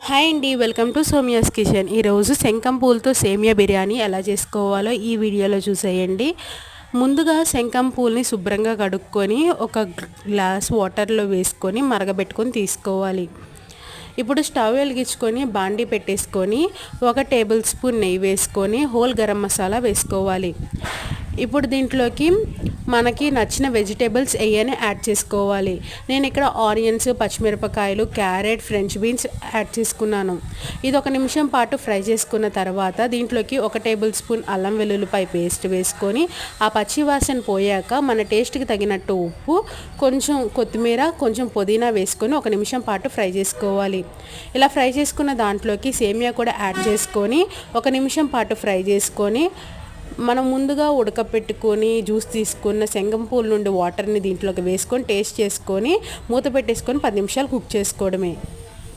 Hi అండి, welcome to సోమియాస్ kitchen. ఈరోజు శంఖం పూలతో సేమియా బిర్యానీ ఎలా చేసుకోవాలో ఈ వీడియోలో చూసేయండి. ముందుగా శంఖం పూల్ని శుభ్రంగా కడుక్కొని ఒక గ్లాస్ వాటర్లో వేసుకొని మరగబెట్టుకొని తీసుకోవాలి. ఇప్పుడు స్టవ్ వెలిగించుకొని బాండీ పెట్టేసుకొని 1 టేబుల్ స్పూన్ నెయ్యి వేసుకొని హోల్ గరం మసాలా వేసుకోవాలి. ఇప్పుడు దీంట్లోకి మనకి నచ్చిన వెజిటేబుల్స్ ఏయని యాడ్ చేసుకోవాలి. నేను ఇక్కడ ఆనియన్స్, పచ్చిమిరపకాయలు, క్యారెట్, ఫ్రెంచ్ బీన్స్ యాడ్ చేసుకున్నాను. ఇది 1 నిమిషం పాటు ఫ్రై చేసుకున్న తర్వాత దీంట్లోకి 1 టేబుల్ స్పూన్ అల్లం వెల్లుల్లిపాయ పేస్ట్ వేసుకొని ఆ పచ్చి వాసన పోయాక మన టేస్ట్కి తగినట్టు ఉప్పు, కొంచెం కొత్తిమీర, కొంచెం పుదీనా వేసుకొని 1 నిమిషం పాటు ఫ్రై చేసుకోవాలి. ఇలా ఫ్రై చేసుకున్న దాంట్లోకి సేమియా కూడా యాడ్ చేసుకొని 1 నిమిషం పాటు ఫ్రై చేసుకొని మనం ముందుగా ఉడకపెట్టుకొని జ్యూస్ తీసుకున్న శంఖం పూల నుండి వాటర్ని దీంట్లోకి వేసుకొని టేస్ట్ చేసుకొని మూత పెట్టేసుకొని 10 నిమిషాలు కుక్ చేసుకోవడమే.